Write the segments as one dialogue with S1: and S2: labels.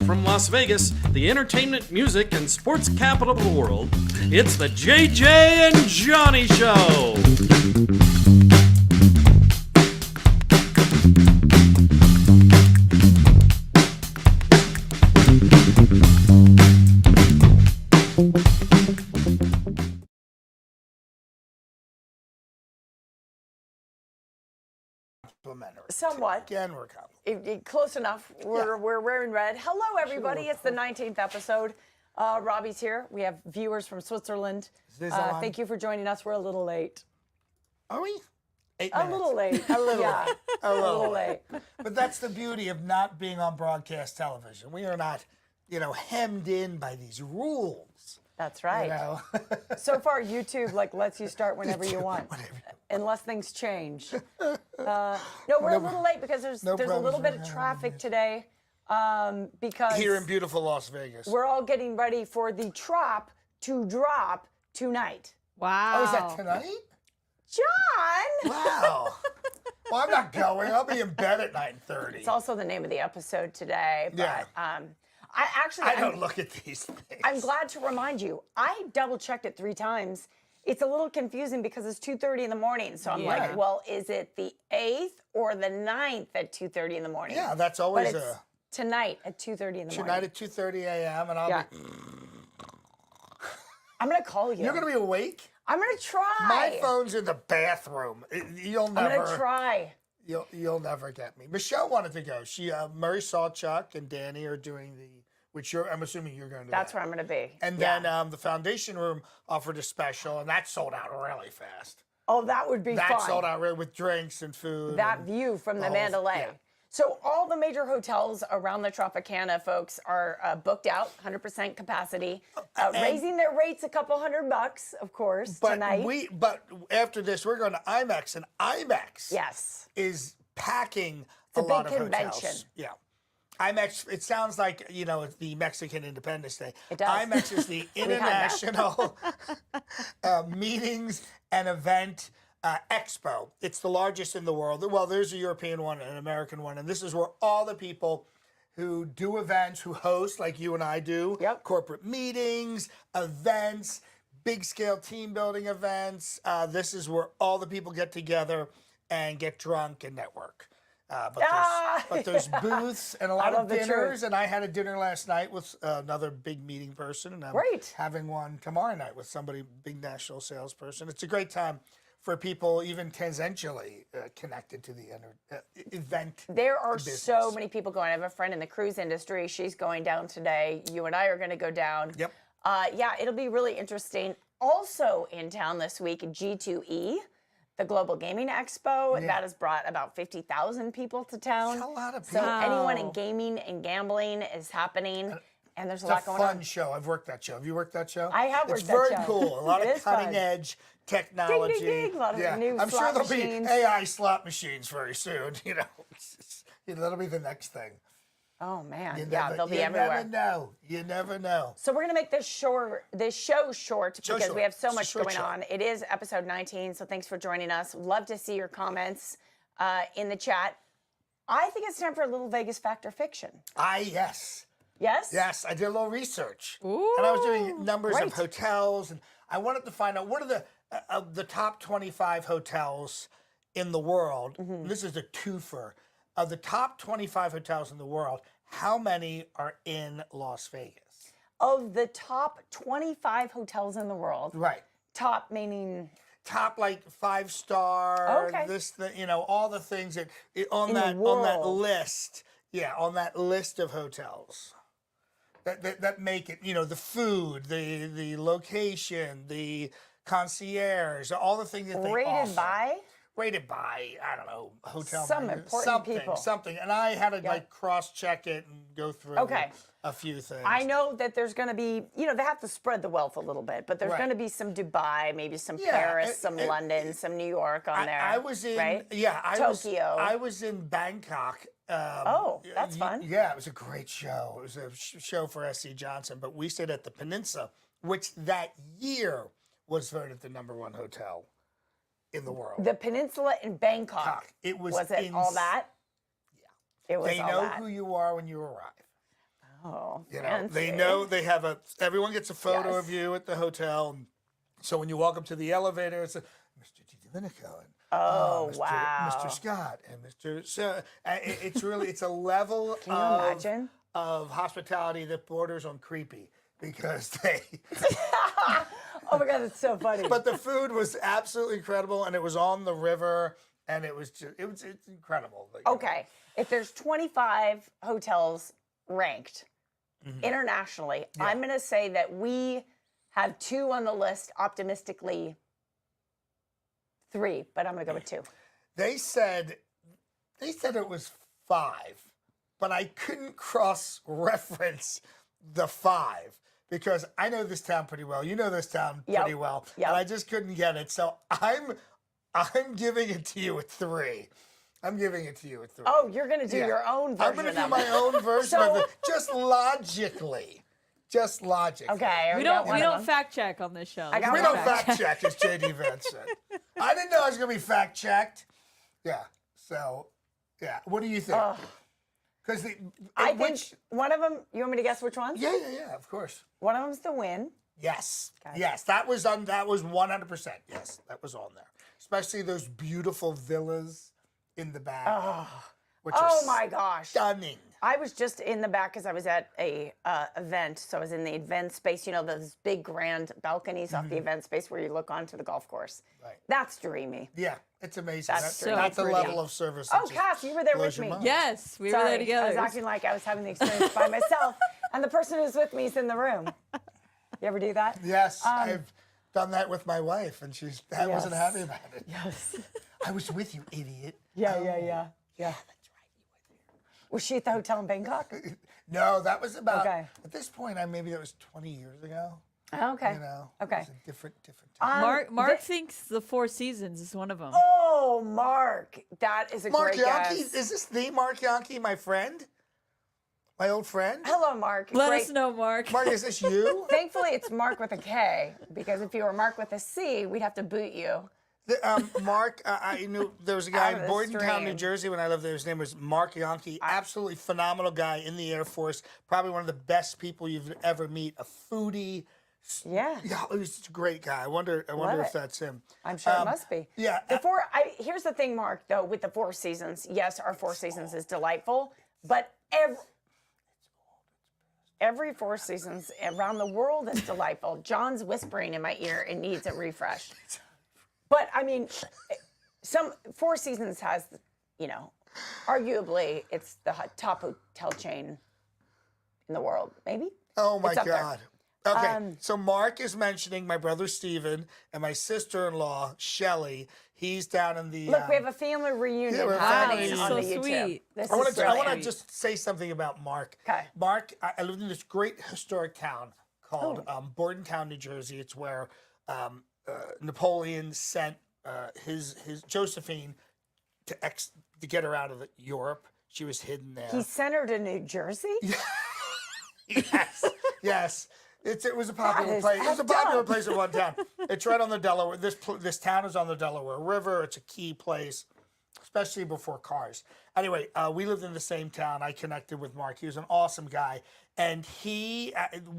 S1: From Las Vegas, the entertainment, music, and sports capital of the world, it's the JJ and Johnny Show.
S2: Somewhat.
S3: Again, we're complimentary.
S2: Close enough. We're wearing red. Hello, everybody. It's the 19th episode. Robbie's here. We have viewers from Switzerland. Thank you for joining us. We're a little late.
S3: Are we? 8 minutes.
S2: A little late.
S3: A little
S2: yeah.
S3: late.
S2: A little late.
S3: But that's the beauty of not being on broadcast television. We are not, hemmed in by these rules.
S2: That's right. So far, YouTube lets you start whenever you want, unless things change. No, we're a little late because there's a little bit of traffic today. Because
S3: here in beautiful Las Vegas,
S2: we're all getting ready for the Trop to drop tonight.
S4: Wow.
S3: Oh, is that tonight?
S2: John!
S3: Wow. Well, I'm not going. I'll be in bed at 9:30.
S2: It's also the name of the episode today. But,
S3: Yeah.
S2: I
S3: don't look at these things.
S2: I'm glad to remind you. I double checked it 3 times. It's a little confusing because it's 2:30 in the morning. So I'm like, well, is it the 8th or the 9th at 2:30 in the morning?
S3: Yeah, that's always
S2: but it's tonight at 2:30 in the morning.
S3: Tonight at 2:30 a.m. and I'll be.
S2: I'm gonna call you.
S3: You're gonna be awake?
S2: I'm gonna try.
S3: My phone's in the bathroom. You'll never.
S2: I'm gonna try.
S3: You'll never get me. Michelle wanted to go. Murray Sawchuck and Danny are doing which I'm assuming you're going to.
S2: That's where I'm gonna be.
S3: And then the Foundation Room offered a special, and that sold out really fast.
S2: Oh, that would be fun.
S3: That sold out really with drinks and food.
S2: That view from the Mandalay.
S3: Yeah.
S2: So all the major hotels around the Tropicana, folks, are booked out, 100% capacity, raising their rates a couple $100, of course, tonight.
S3: But after this, we're going to IMAX, and IMAX is packing a lot of
S2: convention.
S3: hotels. Yeah. IMAX, it sounds like, it's the Mexican Independence Day.
S2: It does.
S3: IMAX is the International Meetings and Event Expo. It's the largest in the world. Well, there's a European one and an American one, and this is where all the people who do events, who host, like you and I do, corporate meetings, events, big-scale team-building events. This is where all the people get together and get drunk and network. But there's booths and a lot of dinners, and I had a dinner last night with another big meeting person, and I'm having one tomorrow night with somebody, big national salesperson. It's a great time for people even tangentially connected to the event.
S2: There are so many people going. I have a friend in the cruise industry. She's going down today. You and I are going to go down.
S3: Yep.
S2: It'll be really interesting. Also in town this week, G2E. The Global Gaming Expo, that has brought about 50,000 people to town.
S3: That's a lot of people.
S2: So anyone in gaming and gambling is happening, and there's a lot going on.
S3: It's a fun show. I've worked that show. Have you worked that show?
S2: I have worked that show.
S3: It's very cool. A lot of cutting edge technology.
S2: Ding, ding, ding. A lot of new
S3: I'm sure there'll
S2: machines.
S3: be AI slot machines very soon. That'll be the next thing.
S2: Oh man, they'll be everywhere.
S3: You never know.
S2: So we're gonna make this show short because we have so much going on. It is episode 19, so thanks for joining us. Love to see your comments in the chat. I think it's time for a little Vegas fact or fiction.
S3: Yes.
S2: Yes?
S3: Yes, I did a little research.
S2: Ooh,
S3: and I was doing numbers of hotels, and I wanted to find out what are the top 25 hotels in the world. Mm-hmm. This is a twofer. Of the top 25 hotels in the world, how many are in Las Vegas?
S2: Of the top 25 hotels in the world.
S3: Right.
S2: Top meaning?
S3: Top like 5-star.
S2: Okay.
S3: All the things on that list. Yeah, on that list of hotels that make it. The food, the location, the concierge, all the things that they offer. Rated by, I don't know, hotel.
S2: Some important people.
S3: Something. And I had to cross-check it and go through a few things.
S2: I know that there's going to be, they have to spread the wealth a little bit, but there's going to be some Dubai, maybe some Paris, some London, some New York on there.
S3: I was in,
S2: Tokyo.
S3: I was in Bangkok.
S2: That's fun.
S3: Yeah, it was a great show. It was a show for S.C. Johnson, but we stayed at the Peninsula, which that year was voted the #1 hotel in the world.
S2: The Peninsula in Bangkok.
S3: It was
S2: it all that? Yeah. It was
S3: They know who you are when you arrive.
S2: Oh,
S3: You know,
S2: fancy.
S3: they know they have everyone gets a photo of you at the hotel. So when you walk up to the elevator, it's Mr. DiDomenico and
S2: Oh,
S3: Mr.
S2: wow.
S3: Mr. Scott and Mr. So it's a level
S2: Can you imagine?
S3: of hospitality that borders on creepy because they.
S2: Oh my God, it's so funny.
S3: But the food was absolutely incredible, and it was on the river, and it's incredible.
S2: Okay, if there's 25 hotels ranked internationally, I'm going to say that we have 2 on the list, optimistically 3, but I'm going to go with 2.
S3: They said it was 5, but I couldn't cross-reference the 5 because I know this town pretty well. You know this town pretty well, and I just couldn't get it. So I'm giving it to you at 3. I'm giving it to you at 3.
S2: Oh, you're going to do your own version.
S3: I'm going to do my own version of it, just logically. Just logically.
S2: Okay,
S4: we don't fact check on this show.
S3: We don't fact check, as JD Vance said. I didn't know I was going to be fact checked. Yeah. So, yeah. What do you think? Because
S2: I think one of them. You want me to guess which one?
S3: Yeah. Of course.
S2: One of them's the Win.
S3: Yes. Okay. Yes. That was 100%. Yes, that was on there. Especially those beautiful villas in the back. Which are
S2: my gosh.
S3: Stunning.
S2: I was just in the back because I was at a event. So I was in the event space, you know, those big grand balconies off the event space where you look onto the golf course. Right. That's dreamy.
S3: Yeah, it's amazing. That's
S2: so
S3: a level of service.
S2: Oh, Cass, you were there with me.
S4: Yes, we were there together.
S2: I was acting like I was having the experience by myself, and the person who's with me is in the room. You ever do that?
S3: Yes, I've done that with my wife, and I wasn't happy about it.
S2: Yes.
S3: I was with you, idiot.
S2: Yeah. Was she at the hotel in Bangkok?
S3: No, that was about, at this point, maybe that was 20 years ago.
S2: Okay.
S3: You know,
S2: okay.
S3: It was a different time.
S4: Mark thinks the Four Seasons is one of them.
S2: Oh, Mark. That is a great guess.
S3: Is this the Mark Yankee, my friend? My old friend?
S2: Hello, Mark.
S4: Let us know, Mark.
S3: Mark, is this you?
S2: Thankfully, it's Mark with a K, because if you were Mark with a C, we'd have to boot you.
S3: Mark, I knew there was a guy in Bordentown, New Jersey when I lived there. His name was Mark Yankee. Absolutely phenomenal guy in the Air Force. Probably one of the best people you've ever meet. A foodie.
S2: Yeah.
S3: Yeah, he was a great guy. I wonder if that's him.
S2: I'm sure it must be.
S3: Yeah.
S2: Here's the thing, Mark, though, with the Four Seasons. Yes, our Four Seasons is delightful, but every Four Seasons around the world is delightful. John's whispering in my ear and needs a refresh. But, I mean, some Four Seasons has, you know, arguably it's the top hotel chain in the world, maybe?
S3: Oh, my God. Okay, so Mark is mentioning my brother Steven and my sister-in-law, Shelly. He's down in the...
S2: Look, we have a family reunion happening on the YouTube.
S4: Sweet.
S3: I want to just say something about Mark.
S2: Okay.
S3: Mark, I lived in this great historic town called Bordentown, New Jersey. It's where... Napoleon sent his Josephine to get her out of Europe. She was hidden there.
S2: He sent her to New Jersey?
S3: Yes. It was a popular place. It was a popular place at one time. It's right on the Delaware. This town is on the Delaware River. It's a key place, especially before cars. Anyway, we lived in the same town. I connected with Mark. He was an awesome guy. And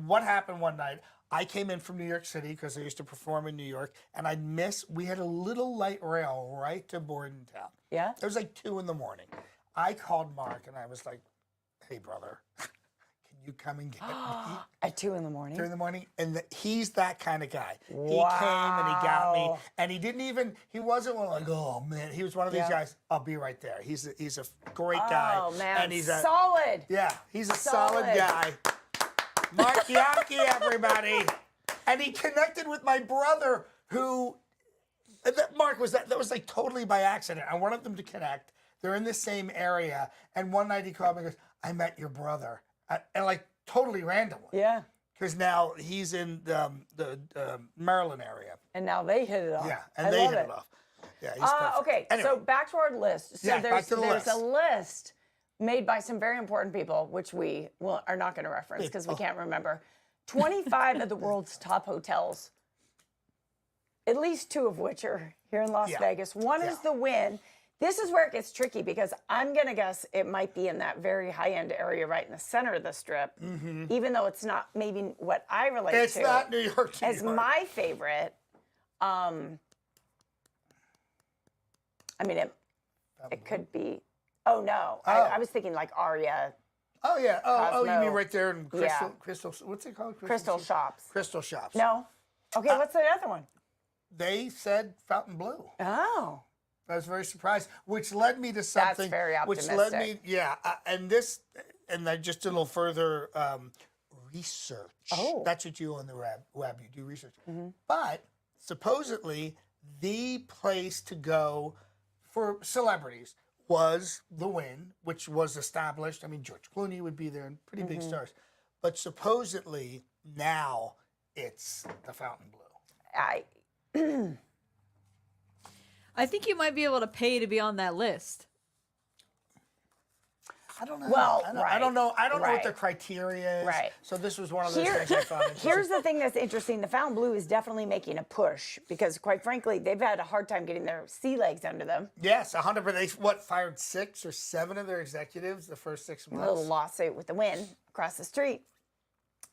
S3: what happened one night, I came in from New York City because I used to perform in New York, and we had a little light rail right to Bordentown.
S2: Yeah?
S3: It was like 2 a.m. I called Mark, and I was like, hey, brother, can you come and get me?
S2: At 2 a.m?
S3: 2 a.m. And he's that kind of guy.
S2: Wow.
S3: He came and he got me, and he wasn't like, oh, man. He was one of these guys, I'll be right there. He's a great guy.
S2: Oh, man,
S3: and he's
S2: solid.
S3: He's a solid guy. Mark Yankee, everybody. And he connected with my brother who, Mark, that was like totally by accident. I wanted them to connect. They're in the same area. And one night he called me and goes, I met your brother. And like totally randomly.
S2: Yeah.
S3: Because now he's in the Maryland area.
S2: And now they hit it off.
S3: Yeah, and they hit it off. Yeah, he's perfect.
S2: Okay,
S3: Anyway.
S2: so back to our list. So
S3: Yeah,
S2: there's
S3: back to the list.
S2: a list made by some very important people, which we are not going to reference because we can't remember. 25 of the world's top hotels, at least 2 of which are here in Las Vegas. One is the Wynn. This is where it gets tricky because I'm going to guess it might be in that very high-end area right in the center of the Strip, even though it's not maybe what I relate to.
S3: It's not New York,
S2: as my favorite. I mean, it could be. Oh no, I was thinking like Aria.
S3: Oh yeah. Oh, you mean right there in
S2: Yeah.
S3: Crystal? What's it called?
S2: Crystal Shops.
S3: Crystal Shops.
S2: No. Okay, what's the other one?
S3: They said Fontainebleau.
S2: Oh.
S3: I was very surprised, which led me to something.
S2: That's very optimistic.
S3: Which led me, and I just did a little further research.
S2: Oh.
S3: That's what you do on the web. You do research. But supposedly, the place to go for celebrities was the Wynn, which was established. I mean, George Clooney would be there and pretty big stars. But supposedly, now it's the Fontainebleau.
S4: I think you might be able to pay to be on that list.
S3: I don't know.
S2: Well,
S3: I don't know. I don't know what
S2: right.
S3: the criteria is.
S2: Right.
S3: So this was one of those things I thought interesting.
S2: Here's the thing that's interesting. The Fontainebleau is definitely making a push because, quite frankly, they've had a hard time getting their sea legs under them.
S3: Yes, 100%. They fired 6 or 7 of their executives the first 6 months.
S2: A little lawsuit with the Wynn across the street,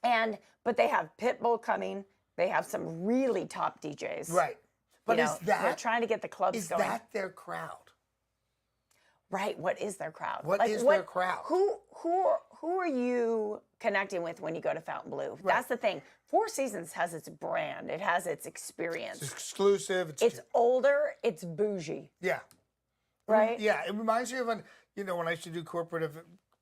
S2: but they have Pitbull coming. They have some really top DJs.
S3: Right. But
S2: they're trying to get the clubs going.
S3: Is that their crowd?
S2: Right. What is their crowd?
S3: What is their crowd?
S2: Who are you connecting with when you go to Fontainebleau? Right. That's the thing. Four Seasons has its brand. It has its experience.
S3: It's exclusive.
S2: It's older. It's bougie.
S3: Yeah.
S2: Right?
S3: Yeah. It reminds me of when I used to do corporate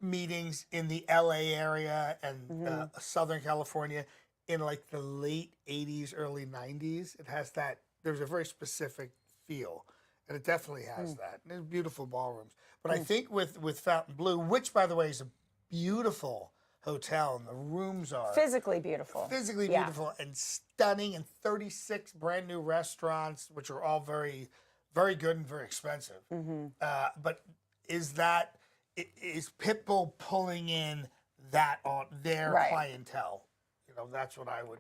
S3: meetings in the LA area and Southern California in like the late 80s, early 90s. It has that. There's a very specific feel. And it definitely has that. And there's beautiful ballrooms. But I think with Fontainebleau, which, by the way, is a beautiful hotel, and the rooms are
S2: physically beautiful.
S3: Physically beautiful and stunning, and 36 brand new restaurants, which are all very, very good and very expensive. But is Pitbull pulling in that on their clientele? That's what I would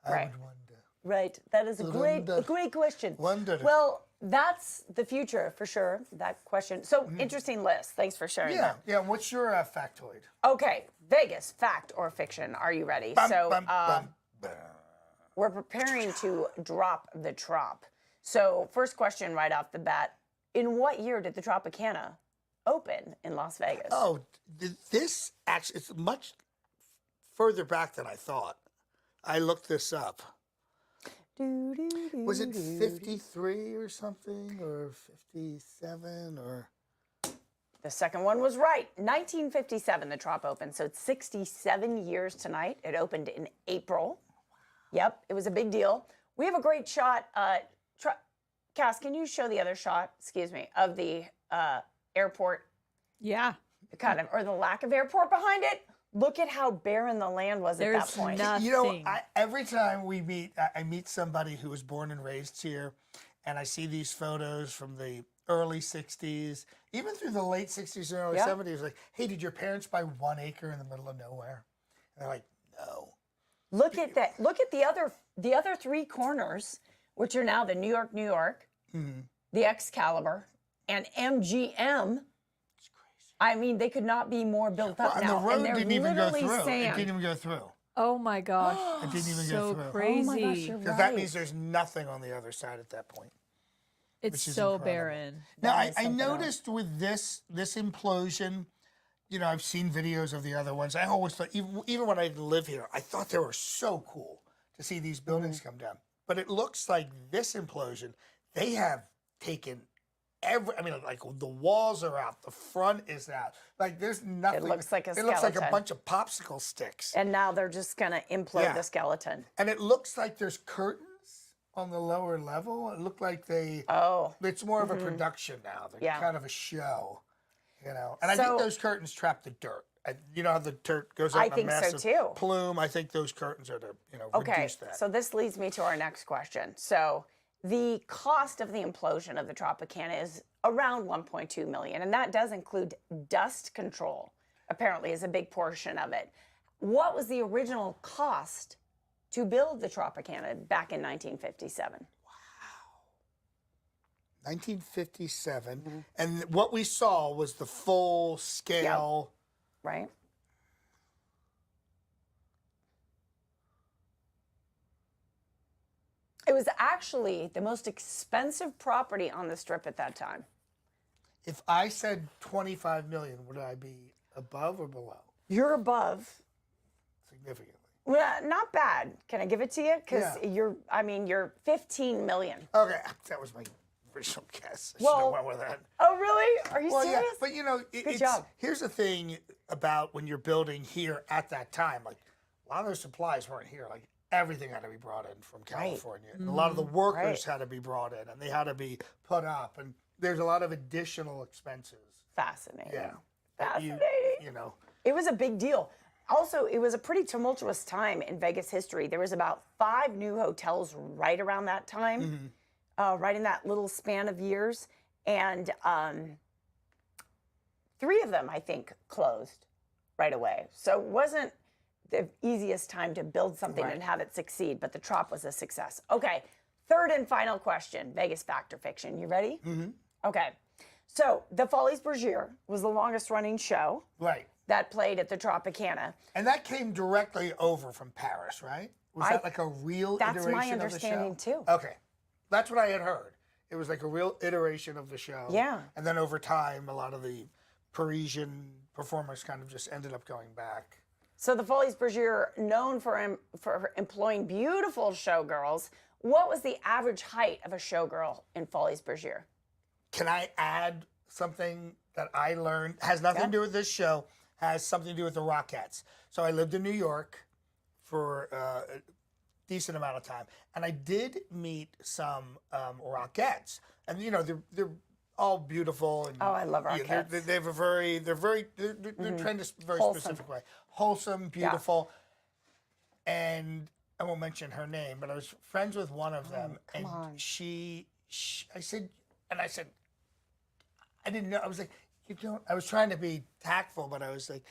S3: wonder.
S2: Right. That is a great question.
S3: Wonder.
S2: Well, that's the future for sure, that question. So, interesting list. Thanks for sharing that.
S3: Yeah. What's your factoid?
S2: Okay. Vegas, fact or fiction? Are you ready? We're preparing to drop the Trop. So, first question right off the bat. In what year did the Tropicana open in Las Vegas?
S3: Oh, this actually, it's much further back than I thought. I looked this up. Was it 53 or something, or 57, or?
S2: The second one was right. 1957, the Trop opened. So it's 67 years tonight. It opened in April. Yep, it was a big deal. We have a great shot. Cass, can you show the other shot, of the airport?
S4: Yeah.
S2: Or the lack of airport behind it? Look at how barren the land was at that point.
S4: Nothing.
S3: Every time we meet, I meet somebody who was born and raised here, and I see these photos from the early 60s, even through the late 60s and early 70s, like, hey, did your parents buy 1 acre in the middle of nowhere? And they're like, no.
S2: Look at that. Look at the other 3 corners, which are now the New York, the Excalibur, and MGM. I mean, they could not be more built up now.
S3: And the road didn't even go through.
S2: Sand.
S3: It didn't even go through.
S4: Oh my gosh.
S3: It didn't even
S4: so
S3: go through.
S4: Crazy.
S2: Oh my gosh, you're
S3: Because that means there's nothing on the other side at that point.
S4: It's so barren.
S3: Now, I noticed with this implosion, I've seen videos of the other ones. I always thought, even when I didn't live here, I thought they were so cool to see these buildings come down. But it looks like this implosion, they have taken like the walls are out, the front is out. Like there's nothing.
S2: It looks like a skeleton.
S3: It looks like a bunch of popsicle sticks.
S2: And now they're just going to implode the skeleton.
S3: And it looks like there's curtains on the lower level. It looked like it's more of a production now. They're kind of a show, And I think those curtains trap the dirt. How the dirt goes up in a massive plume. I think those curtains are to, reduce that.
S2: So this leads me to our next question. So the cost of the implosion of the Tropicana is around $1.2 million, and that does include dust control, apparently, is a big portion of it. What was the original cost to build the Tropicana back in 1957?
S3: Wow. 1957. And what we saw was the full scale.
S2: Right. It was actually the most expensive property on the Strip at that time.
S3: If I said 25 million, would I be above or below?
S2: You're above.
S3: Significantly.
S2: Well, not bad. Can I give it to you? Because
S3: Yeah.
S2: you're 15 million.
S3: Okay, that was my original guess. I should have went with that.
S2: Oh, really? Are you serious?
S3: Yeah, but you know,
S2: Good job.
S3: Here's the thing about when you're building here at that time. Like, a lot of those supplies weren't here. Like, everything had to be brought in from California. And a lot of the workers had to be brought in, and they had to be put up. And there's a lot of additional expenses.
S2: Fascinating.
S3: Yeah.
S2: Fascinating.
S3: You know.
S2: It was a big deal. Also, it was a pretty tumultuous time in Vegas history. There was about 5 new hotels right around that time, right in that little span of years. And 3 of them, I think, closed right away. So it wasn't the easiest time to build something and have it succeed, but the Trop was a success. Okay, third and final question, Vegas fact or fiction. You ready? Mm-hmm. Okay, so the Folies Bergère was the longest running show.
S3: Right.
S2: That played at the Tropicana.
S3: And that came directly over from Paris, right? Was that like a real iteration of the show?
S2: That's my understanding, too.
S3: Okay. That's what I had heard. It was like a real iteration of the show.
S2: Yeah.
S3: And then over time, a lot of the Parisian performers kind of just ended up going back.
S2: So the Folies Bergère, known for employing beautiful showgirls, what was the average height of a showgirl in Folies Bergère?
S3: Can I add something that I learned? Has nothing to do with this show. Has something to do with the Rockettes. So I lived in New York for a decent amount of time, and I did meet some Rockettes, and you know they're all beautiful. And,
S2: I love Rockettes.
S3: They're trained a very specific way, wholesome, beautiful, and I won't mention her name, but I was friends with one of them, and I said, I didn't know. I was like, I was trying to be tactful, but I was like,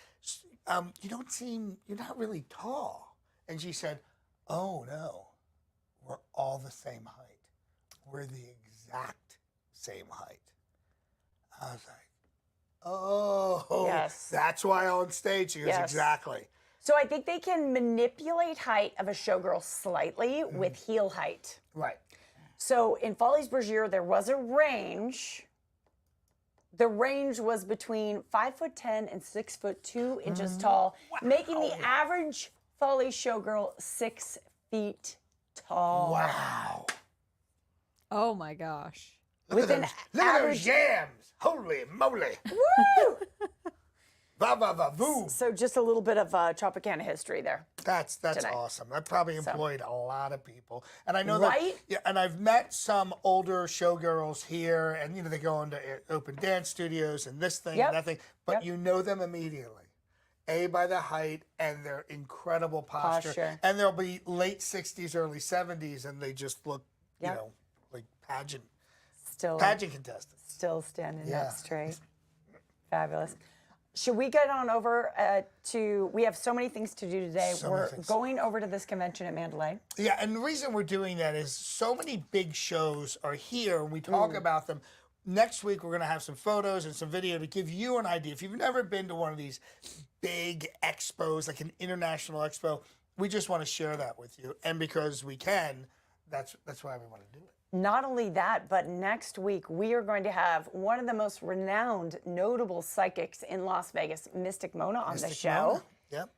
S3: you're not really tall. And she said, oh no, we're all the same height. We're the exact same height. I was like, oh,
S2: yes.
S3: That's why on stage. She goes, exactly.
S2: So I think they can manipulate height of a showgirl slightly with heel height.
S3: Right.
S2: So in Folies Bergère, there was a range. The range was between 5'10" and 6'2" tall, making the average Foley showgirl 6 feet tall.
S3: Wow.
S4: Oh my gosh.
S3: Look at those yams. Holy moly.
S2: Woo!
S3: Va va va voom.
S2: So just a little bit of Tropicana history there.
S3: That's awesome. That probably employed a lot of people. And I know that, and I've met some older showgirls here, and they go into open dance studios and this thing and that thing, but you know them immediately. By the height and their incredible posture. And they'll be late 60s, early 70s, and they just look, like pageant contestants.
S2: Still standing up straight. Fabulous. Should we get on over we have so many things to do today. We're going over to this convention at Mandalay.
S3: Yeah, and the reason we're doing that is so many big shows are here, and we talk about them. Next week, we're going to have some photos and some video to give you an idea. If you've never been to one of these big expos, like an international expo, we just want to share that with you. And because we can, that's why we want to do it.
S2: Not only that, but next week we are going to have one of the most renowned, notable psychics in Las Vegas, Mystic Mona, on the show. Yep.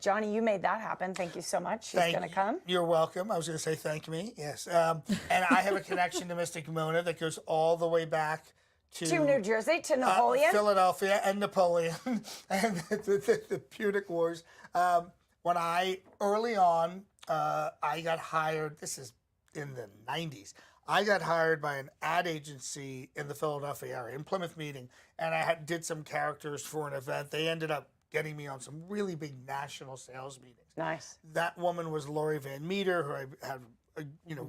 S2: Johnny, you made that happen. Thank you so much. She's going to come.
S3: You're welcome. I was going to say thank me. Yes. And I have a connection to Mystic Mona that goes all the way back to
S2: New Jersey, to Napoleon.
S3: Philadelphia and Napoleon and the Punic Wars. Early on, I got hired. This is in the 90s. I got hired by an ad agency in the Philadelphia area, in Plymouth Meeting, and I did some characters for an event. They ended up getting me on some really big national sales meetings.
S2: Nice.
S3: That woman was Lori Van Meter, who I had a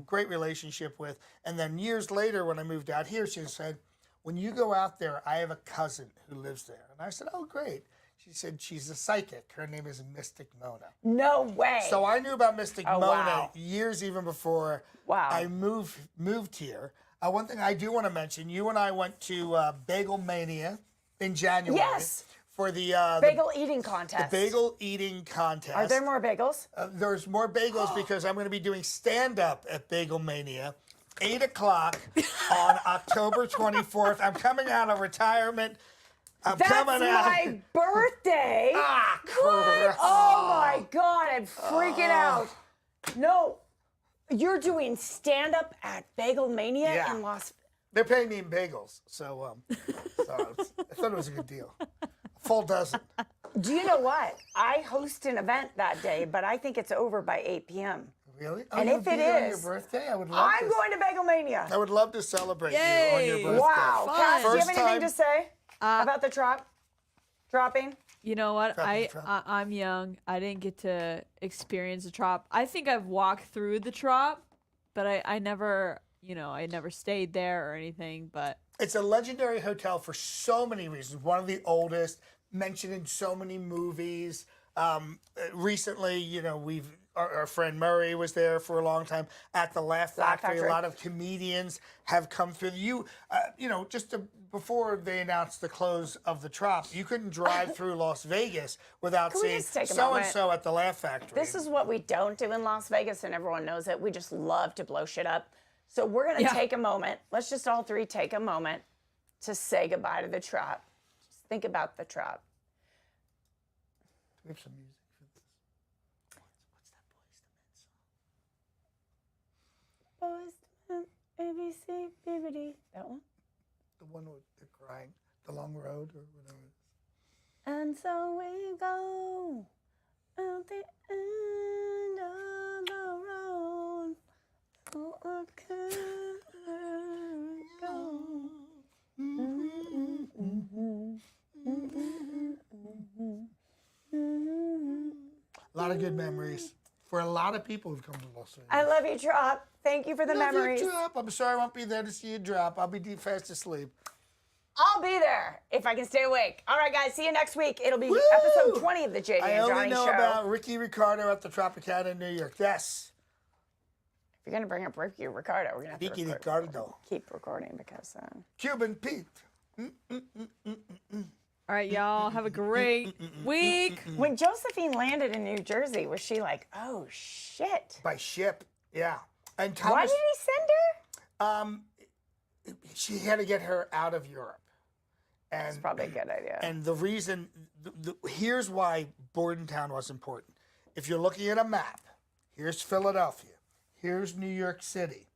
S3: great relationship with. And then years later, when I moved out here, she said, when you go out there, I have a cousin who lives there. And I said, oh, great. She said she's a psychic. Her name is Mystic Mona.
S2: No way.
S3: So I knew about Mystic Mona years even before I moved here. One thing I do want to mention, you and I went to Bagel Mania in January.
S2: Yes.
S3: For the
S2: bagel eating contest.
S3: The bagel eating contest.
S2: Are there more bagels?
S3: There's more bagels because I'm going to be doing stand-up at Bagel Mania, 8 o'clock on October 24th. I'm coming out of retirement.
S2: That's my birthday.
S3: Ah,
S2: what? Oh my God, I'm freaking out. No, you're doing stand-up at Bagel Mania in Las Vegas.
S3: They're paying me in bagels, so I thought it was a good deal. Full dozen.
S2: Do you know what? I host an event that day, but I think it's over by 8 p.m.
S3: Really?
S2: And if it is,
S3: on your birthday, I would love
S2: I'm going to Bagel Mania.
S3: I would love to celebrate you on your birthday.
S2: Wow. Cass, do you have
S3: First
S2: anything
S3: time-
S2: to say about the dropping?
S4: You know what?
S3: Trop.
S4: I'm young. I didn't get to experience the Trop. I think I've walked through the Trop, but I never, I never stayed there or anything. But
S3: it's a legendary hotel for so many reasons. One of the oldest, mentioned in so many movies. Recently, our friend Murray was there for a long time at the Laugh Factory. A lot of comedians have come through. Before they announced the close of the Trop, you couldn't drive through Las Vegas without seeing so-and-so at the Laugh Factory.
S2: This is what we don't do in Las Vegas, and everyone knows it. We just love to blow shit up. So we're going to take a moment. Let's just all three take a moment to say goodbye to the Trop. Just think about the Trop.
S3: We have some music for this. What's that Boys to Men?
S2: ABC, BBD. That one?
S3: The one with the crying, The Long Road, or whatever.
S2: And so we go at the end of the road. So I can go.
S3: A lot of good memories for a lot of people who've come to Las Vegas.
S2: I love you, Trop. Thank you for the memories.
S3: Drop. I'm sorry I won't be there to see you drop. I'll be fast asleep.
S2: I'll be there if I can stay awake. All right, guys. See you next week. It'll be episode 20 of the JJ
S3: I
S2: and
S3: only
S2: Johnny
S3: know
S2: Show.
S3: about Ricky Ricardo at the Tropicana in New York. Yes.
S2: If you're going to bring up Ricky Ricardo, we're going to have
S3: Ricky
S2: to
S3: Ricardo.
S2: keep recording because...
S3: Cuban Pete.
S4: all right, y'all, have a great week.
S2: When Josephine landed in New Jersey, was she like, oh, shit?
S3: By ship. Yeah. And
S2: Why
S3: Thomas,
S2: did he send her?
S3: she had to get her out of Europe. And,
S2: That's probably a good idea.
S3: And the reason, here's why Bordentown was important. If you're looking at a map, here's Philadelphia, here's New York City.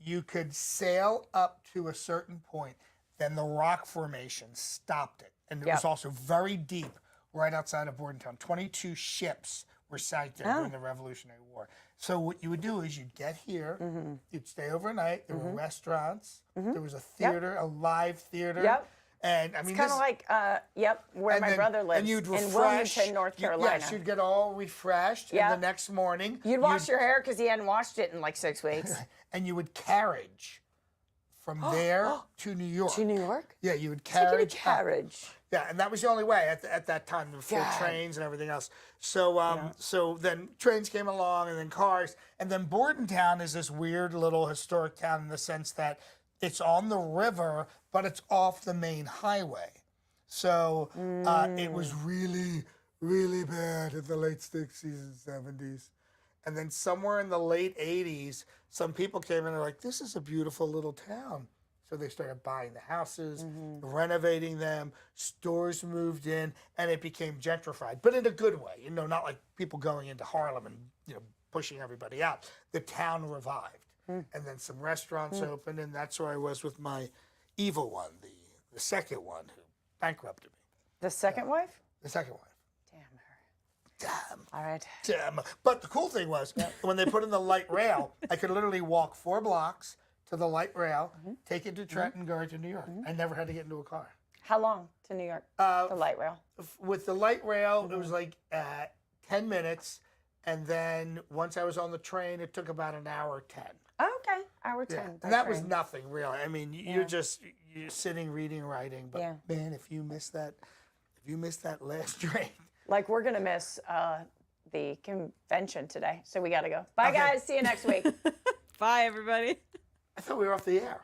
S3: You could sail up to a certain point, then the rock formation stopped it. And it was also very deep right outside of Bordentown. 22 ships were sank there during the Revolutionary War. So what you would do is you'd get here, you'd stay overnight, there were restaurants, there was a theater, a live theater.
S2: Yep.
S3: And I mean,
S2: It's kind of like, where my brother lives,
S3: and you'd
S2: in
S3: refresh,
S2: Wilmington, North Carolina.
S3: Yes, you'd get all refreshed, and the next morning...
S2: You'd wash your hair because he hadn't washed it in like 6 weeks.
S3: And you would carriage from there to New York.
S2: To New York?
S3: Yeah, you would carriage.
S2: Carriage.
S3: Yeah, and that was the only way at that time, before trains and everything else. So so then trains came along, and then cars, and then Bordentown is this weird little historic town in the sense that it's on the river, but it's off the main highway. So it was really, really bad in the late 60s and 70s. And then somewhere in the late 80s, some people came in and were like, this is a beautiful little town. So they started buying the houses, renovating them, stores moved in, and it became gentrified, but in a good way. Not like people going into Harlem and pushing everybody out. The town revived. And then some restaurants opened, and that's where I was with my evil one, the second one who bankrupted me.
S2: The second wife?
S3: The second wife.
S2: Damn her.
S3: Damn.
S2: All right.
S3: Damn. But the cool thing was, when they put in the light rail, I could literally walk 4 blocks to the light rail, take it to Trenton, go right to New York. I never had to get into a car.
S2: How long to New York? The light rail?
S3: With the light rail, it was like 10 minutes. And then once I was on the train, it took about an hour 10.
S2: Oh, okay. Hour 10.
S3: Yeah. And that was nothing, really. I mean, you're sitting, reading, writing. But man, if you miss that last train.
S2: Like, we're going to miss the convention today. So we got to go. Bye, guys. See you next week.
S4: Bye, everybody.
S3: I thought we were off the air.